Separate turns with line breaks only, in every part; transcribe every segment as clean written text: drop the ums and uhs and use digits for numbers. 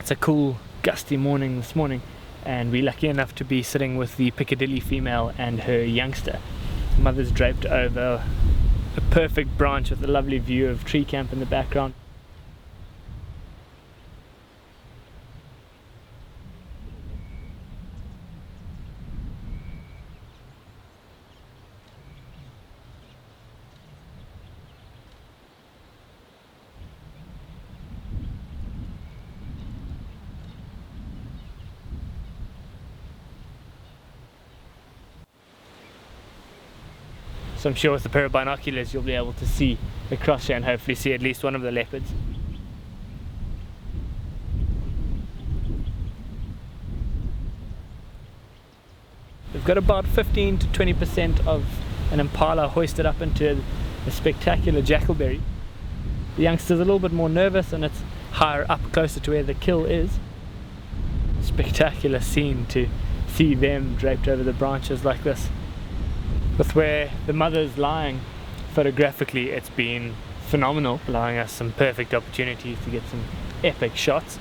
It's a cool, gusty morning this morning, and we're lucky enough to be sitting with the Picadilly female and her youngster. The mother's draped over a perfect branch with a lovely view of tree camp in the background. So I'm sure with a pair of binoculars you'll be able to see across here and hopefully see at least one of the leopards. We've got about 15 to 20% of an impala hoisted up into a spectacular jackalberry. The youngster's a little bit more nervous and it's higher up, closer to where the kill is. Spectacular scene to see them draped over the branches like this. With where the mother's lying, photographically it's been phenomenal, allowing us some perfect opportunities to get some epic shots.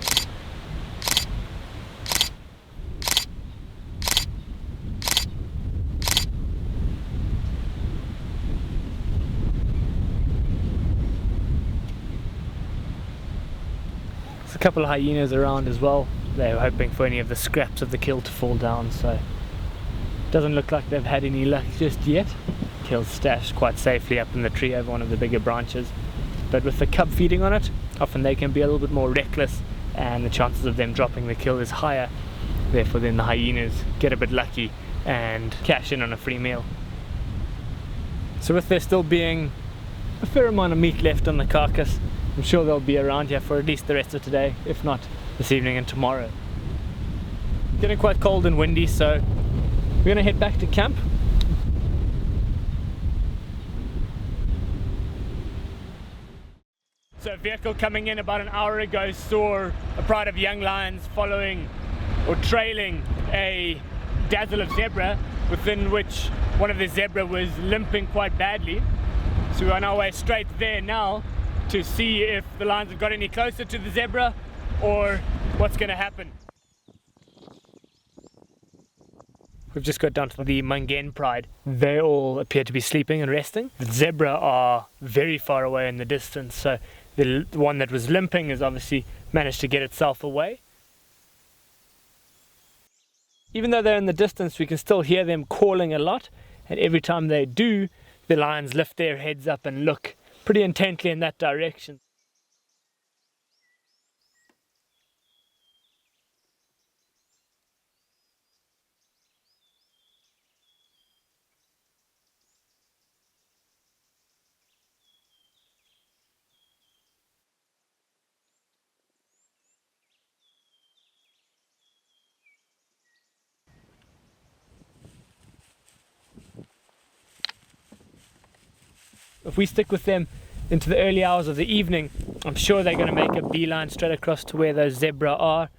There's a couple of hyenas around as well. They were hoping for any of the scraps of the kill to fall down, so doesn't look like they've had any luck just yet. Kill's stashed quite safely up in the tree over one of the bigger branches, but with the cub feeding on it, often they can be a little bit more reckless and the chances of them dropping the kill is higher. Therefore then the hyenas get a bit lucky and cash in on a free meal. So with there still being a fair amount of meat left on the carcass, I'm sure they'll be around here for at least the rest of today, if not this evening and tomorrow. Getting quite cold and windy, so we're going to head back to camp. So a vehicle coming in about an hour ago saw a pride of young lions following or trailing a dazzle of zebra, within which one of the zebra was limping quite badly. So we're on our way straight there now to see if the lions have got any closer to the zebra or what's going to happen. We've just got down to the Mhangeni Pride. They all appear to be sleeping and resting. The zebra are very far away in the distance, so the one that was limping has obviously managed to get itself away. Even though they're in the distance, we can still hear them calling a lot, and every time they do, the lions lift their heads up and look pretty intently in that direction. If we stick with them into the early hours of the evening, I'm sure they're going to make a beeline straight across to where those zebra are.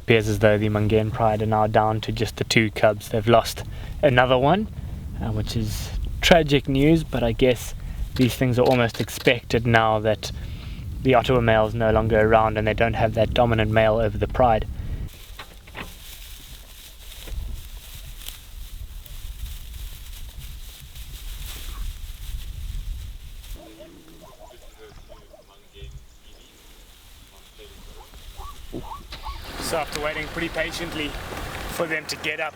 Appears as though the Mhangeni Pride are now down to just the 2 cubs. They've lost another one, which is tragic news, but I guess these things are almost expected now that the Ottawa male is no longer around and they don't have that dominant male over the pride. So after waiting pretty patiently for them to get up,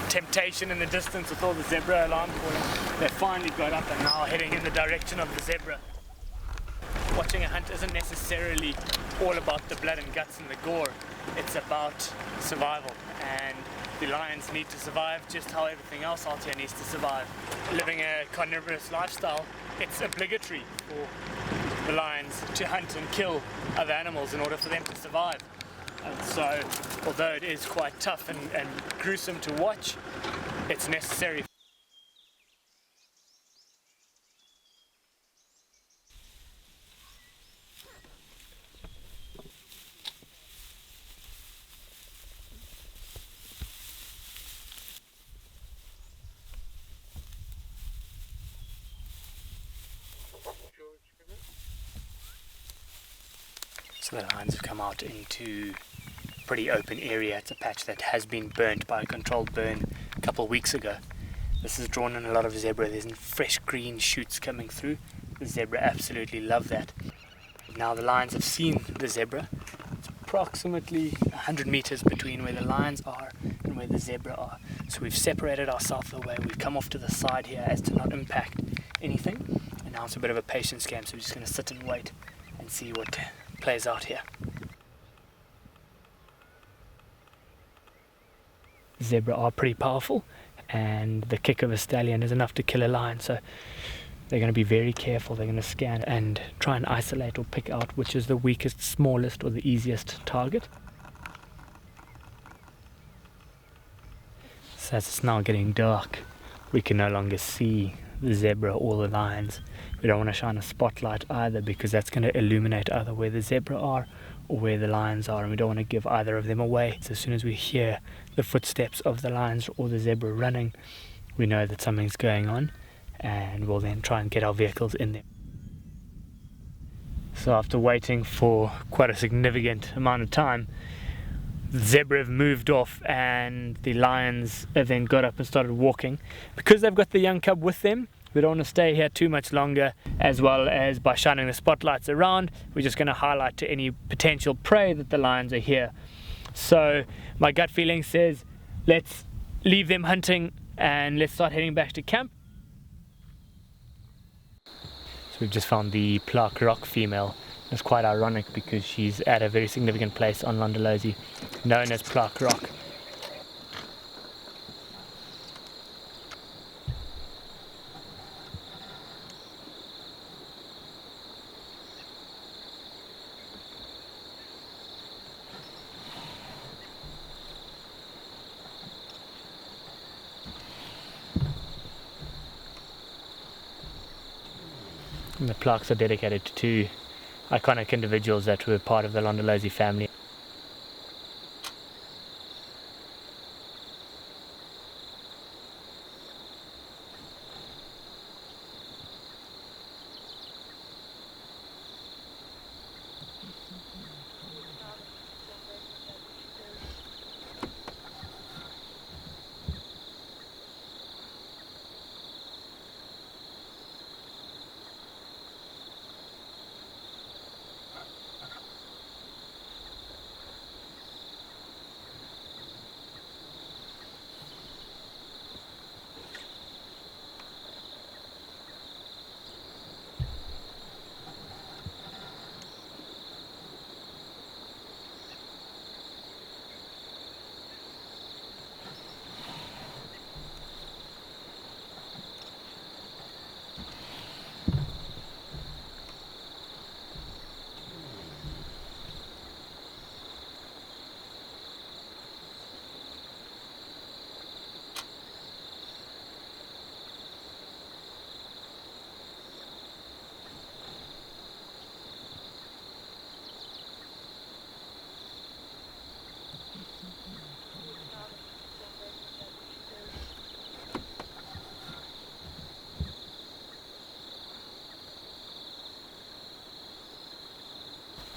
temptation in the distance with all the zebra alarm calling, they finally got up and now heading in the direction of the zebra. Watching a hunt isn't necessarily all about the blood and guts and the gore. It's about survival, and the lions need to survive just how everything else out here needs to survive. Living a carnivorous lifestyle, it's obligatory for the lions to hunt and kill other animals in order for them to survive. And so, although it is quite tough and gruesome to watch, it's necessary. The lines have come out into a pretty open area. It's a patch that has been burnt by a controlled burn a couple of weeks ago. This has drawn in a lot of zebra. There's fresh green shoots coming through. The zebra absolutely love that. Now the lions have seen the zebra. It's approximately 100 meters between where the lions are and where the zebra are. So we've separated ourselves away. We've come off to the side here as to not impact anything. And now it's a bit of a patience game, so we're just going to sit and wait and see what plays out here. Zebra are pretty powerful, and the kick of a stallion is enough to kill a lion, so they're going to be very careful. They're going to scan and try and isolate or pick out which is the weakest, smallest or the easiest target. So as it's now getting dark, we can no longer see the zebra or the lions. We don't want to shine a spotlight either, because that's going to illuminate either where the zebra are or where the lions are, and we don't want to give either of them away. So as soon as we hear the footsteps of the lions or the zebra running, we know that something's going on, and we'll then try and get our vehicles in there. So after waiting for quite a significant amount of time, the zebra have moved off and the lions have then got up and started walking. Because they've got the young cub with them, we don't want to stay here too much longer, as well as by shining the spotlights around, we're just going to highlight to any potential prey that the lions are here. So my gut feeling says let's leave them hunting and let's start heading back to camp. So we've just found the Plaque Rock Female. It's quite ironic because she's at a very significant place on Londolozi, known as Plaque Rock. And the plaques are dedicated to two iconic individuals that were part of the Londolozi family.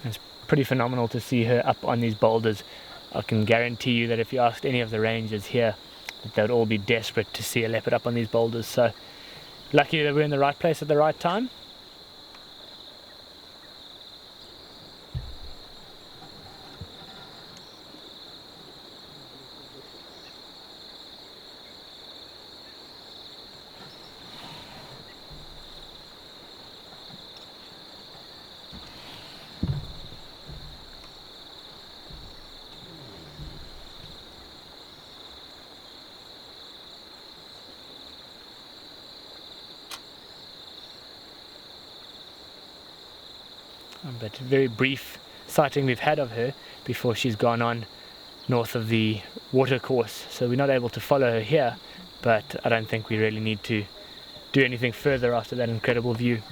It's pretty phenomenal to see her up on these boulders. I can guarantee you that if you asked any of the rangers here, that they would all be desperate to see a leopard up on these boulders. So lucky that we're in the right place at the right time. But very brief sighting we've had of her before she's gone on north of the watercourse, so we're not able to follow her here, but I don't think we really need to do anything further after that incredible view.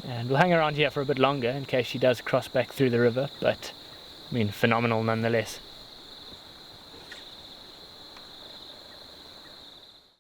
And we'll hang around here for a bit longer in case she does cross back through the river, but I mean, phenomenal nonetheless.